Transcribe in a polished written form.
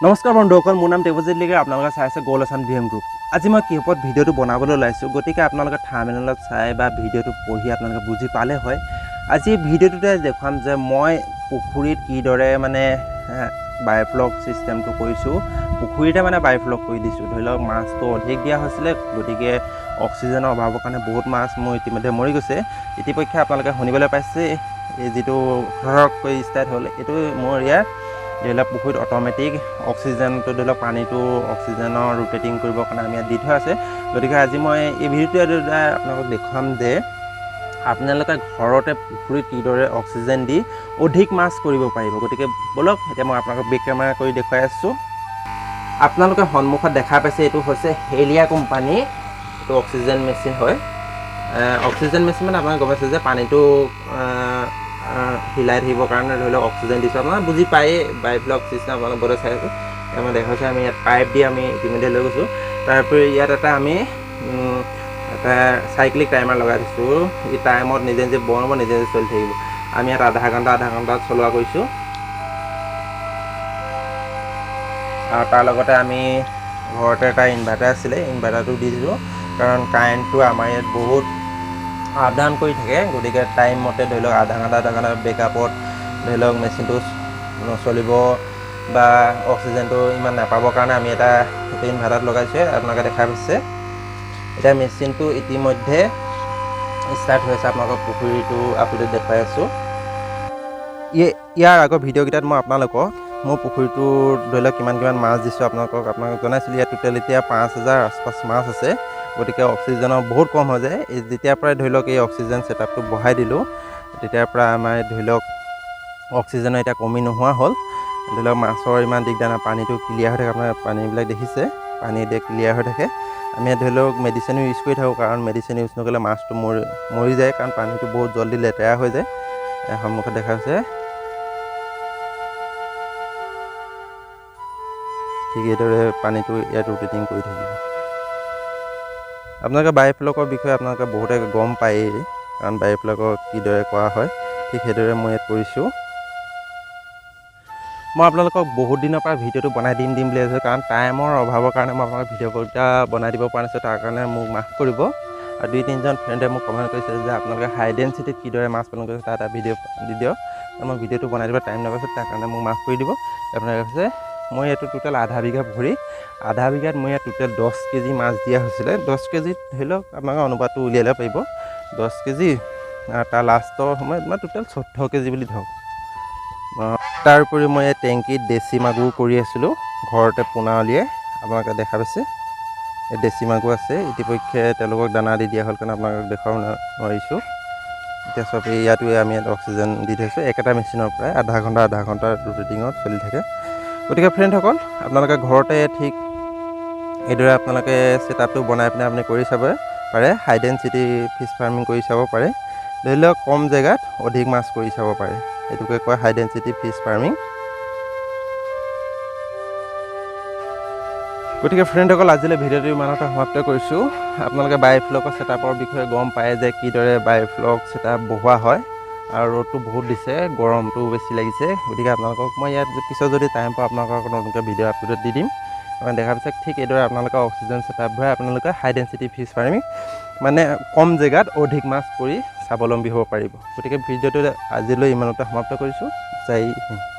নমস্কাৰ বন্ধুসকল, মোৰ নাম দেৱজিৎ লিগাৰ। আপোনালোকে চাই আছে গ'ল আছাম ডিএম গ্ৰুপ। আজি মই কি ওপৰত ভিডিঅ'টো বনাবলৈ ওলাইছোঁ, গতিকে আপোনালোকে থাম্বনেইলত চাই বা ভিডিঅ'টো পঢ়ি আপোনালোকে বুজি পালে হয়। আজি ভিডিঅ'টোতে দেখুৱাম যে মই পুখুৰীত কিদৰে বায়'ফ্লক ছিষ্টেমটো কৰিছোঁ। পুখুৰীতে বায়'ফ্লক কৰি দিছোঁ। ধৰি লওক মাছটো অধিক দিয়া হৈছিলে, গতিকে অক্সিজেনৰ অভাৱৰ কাৰণে বহুত মাছ মোৰ ইতিমধ্যে মৰি গৈছে। ইতিপক্ষে আপোনালোকে শুনিবলৈ পাইছে এই যিটো ধৰককৈ ষ্টাৰ্ট হ'ল, এইটো মোৰ ইয়াৰ ধৰি লওক পুখুৰীত অট'মেটিক অক্সিজেনটো ধৰি লওক পানীটো অক্সিজেনৰ ৰোটেটিং কৰিবৰ কাৰণে আমি ইয়াত দি থোৱা আছে। গতিকে আজি মই এই ভিডিঅ'টোৰ দ্বাৰা আপোনালোকক দেখুৱাম যে আপোনালোকে ঘৰতে পুখুৰীত কিদৰে অক্সিজেন দি অধিক মাছ কৰিব পাৰিব। গতিকে ব'লক এতিয়া মই আপোনালোকক বেক কেমেৰা কৰি দেখুৱাই আছোঁ। আপোনালোকে সন্মুখত দেখা পাইছে এইটো হৈছে হেলিয়া কোম্পানী, এইটো অক্সিজেন মেচিন হয়। অক্সিজেন মেচিন আপোনালোকে গম পাইছে যে পানীটো হিলাই থাকিবৰ কাৰণে ধৰি লওক অক্সিজেন দিছোঁ। আপোনালোকে বুজি পায়েই বায়'ফ্লক ছিষ্টেম আপোনালোক বোধহয় চাই আছোঁ। আমাৰ দেখা হৈছে আমি ইয়াত পাইপ দি আমি ইতিমধ্যে লৈ গৈছোঁ। তাৰোপৰি ইয়াত আমি এটা চাইক্লিক টাইমাৰ লগাই দিছোঁ। এই টাইমত নিজে নিজে বন্ধ হ'ব, নিজে নিজে চলি থাকিব। আমি ইয়াত আধা ঘণ্টা চলোৱা কৰিছোঁ। আৰু তাৰ লগতে আমি ঘৰতে এটা ইনভাৰ্টাৰ আছিলে, ইনভাৰ্টাৰটো দি দিলোঁ। কাৰণ কাৰেণ্টটো আমাৰ ইয়াত বহুত আপ ডাউন কৰি থাকে। গতিকে টাইম মতে ধৰি লওক আধা ঘণ্টা বেকআপত ধৰি লওক মেচিনটো নচলিব বা অক্সিজেনটো ইমান নাপাবৰ কাৰণে আমি এটা ইনভাৰ্টাৰত লগাইছোঁ। আপোনালোকে দেখা পাইছে এতিয়া মেচিনটো ইতিমধ্যে ষ্টাৰ্ট হৈ আছে। আপোনালোকৰ পুখুৰীটো আপডেট দেখুৱাই আছোঁ। ইয়াৰ আগৰ ভিডিঅ'কেইটাত মই আপোনালোকক মোৰ পুখুৰীটোৰ ধৰি লওক কিমান মাছ দিছোঁ আপোনালোকক জনাইছিলোঁ। ইয়াত টোটেল এতিয়া 5000 আচপাছ মাছ আছে। গতিকে অক্সিজেনৰ বহুত কম হৈ যায়। যেতিয়াৰ পৰাই ধৰি লওক এই অক্সিজেন ছেটআপটো বঢ়াই দিলোঁ, তেতিয়াৰ পৰা আমাৰ ধৰি লওক অক্সিজেনৰ এতিয়া কমি নোহোৱা হ'ল। ধৰি লওক মাছৰ ইমান দিগদাৰ নাই, পানীটো ক্লিয়াৰ হৈ থাকে। আপোনাৰ পানীবিলাক দেখিছে, পানী এতিয়া ক্লিয়াৰ হৈ থাকে। আমি ইয়াত ধৰি লওক মেডিচিনো ইউজ কৰি থাকোঁ, কাৰণ মেডিচিন ইউজ নকৰিলে মাছটো মৰি যায়, কাৰণ পানীটো বহুত জল্দি লেতেৰা হৈ যায়। সন্মুখত দেখা হৈছে ঠিক এইদৰে পানীটো ইয়াত ৰোটেটিং কৰি থাকিব। আপোনালোকে বায়'ফ্লকৰ বিষয়ে আপোনালোকে বহুতে গম পায়েই, কাৰণ বায়'ফ্লকৰ কিদৰে কৰা হয়, ঠিক সেইদৰে মই ইয়াত কৰিছোঁ। মই আপোনালোকক বহুত দিনৰ পৰা ভিডিঅ'টো বনাই দিম বুলি ভাবিছোঁ, কাৰণ টাইমৰ অভাৱৰ কাৰণে মই আপোনালোকক ভিডিঅ'কেইটা বনাই দিব পৰা নাছিলোঁ। তাৰ কাৰণে মোক মাফ কৰিব। আৰু 2-3জন ফ্ৰেণ্ডে মোক কমেণ্ট কৰিছে যে আপোনালোকে হাই ডেঞ্চিটিত কিদৰে মাছ পালন কৰিছে তাৰ এটা ভিডিঅ' দি দিয়ক। মই ভিডিঅ'টো বনাই দিব টাইম নাপাইছোঁ, তাৰ কাৰণে মোক মাফ কৰি দিব। আপোনালোকে কৈছে মই এইটো টোটেল আধা বিঘা পুখুৰী, আধা বিঘাত মই ইয়াত টোটেল 10 কেজি মাছ দিয়া হৈছিলে। 10 কেজিত ধৰি লওক আপোনালোকে অনুপাতটো উলিয়াই ল'ব পাৰিব। 10 কেজি তাৰ লাষ্টৰ সময়ত মই টোটেল 14 কেজি বুলি ধৰক। তাৰ উপৰি মই এই টেংকিত দেশী মাগুৰ কৰি আছিলোঁ, ঘৰতে পোনা উলিয়াই। আপোনালোকে দেখা পাইছে এই দেশী মাগুৰ আছে। ইতিপক্ষে তেওঁলোকক দানা দি দিয়া হ'ল কাৰণে আপোনালোকক দেখুৱাব নোৱাৰিছোঁ। এতিয়া চব ইয়াতো আমি ইয়াত অক্সিজেন দি থৈছোঁ। একেটা মেচিনৰ পৰাই আধা ঘণ্টা ৰোটেটিঙত চলি থাকে। গতিকে ফ্ৰেণ্ডসকল, আপোনালোকে ঘৰতে ঠিক এইদৰে আপোনালোকে ছেটআপটো বনাই পিনে আপুনি কৰি চাব পাৰে। হাই ডেঞ্চিটি ফিছ ফাৰ্মিং কৰি চাব পাৰে। ধৰি লওক কম জেগাত অধিক মাছ কৰি চাব পাৰে। এইটোকে কয় হাই ডেঞ্চিটি ফিছ ফাৰ্মিং। গতিকে ফ্ৰেণ্ডসকল, আজিলৈ ভিডিঅ'টো ইমানতে সমাপ্ত কৰিছোঁ। আপোনালোকে বায়'ফ্লকৰ ছেটআপৰ বিষয়ে গম পায় যে কিদৰে বায়'ফ্লক ছেটআপ বহোৱা হয়। আৰু ৰ'দটো বহুত দিছে, গৰমটো বেছি লাগিছে। গতিকে আপোনালোকক মই ইয়াত পিছত যদি টাইম পাওঁ আপোনালোকক নতুনকৈ ভিডিঅ' আপলোড দি দিম। দেখা পাইছে ঠিক এইদৰে আপোনালোকে অক্সিজেন ছেটআপ ভৰাই আপোনালোকে হাই ডেঞ্চিটি ফিছ ফাৰ্মিং কম জেগাত অধিক মাছ কৰি স্বাৱলম্বী হ'ব পাৰিব। গতিকে ভিডিঅ'টো আজিলৈ ইমানতে সমাপ্ত কৰিছোঁ। জয় হিন্দ।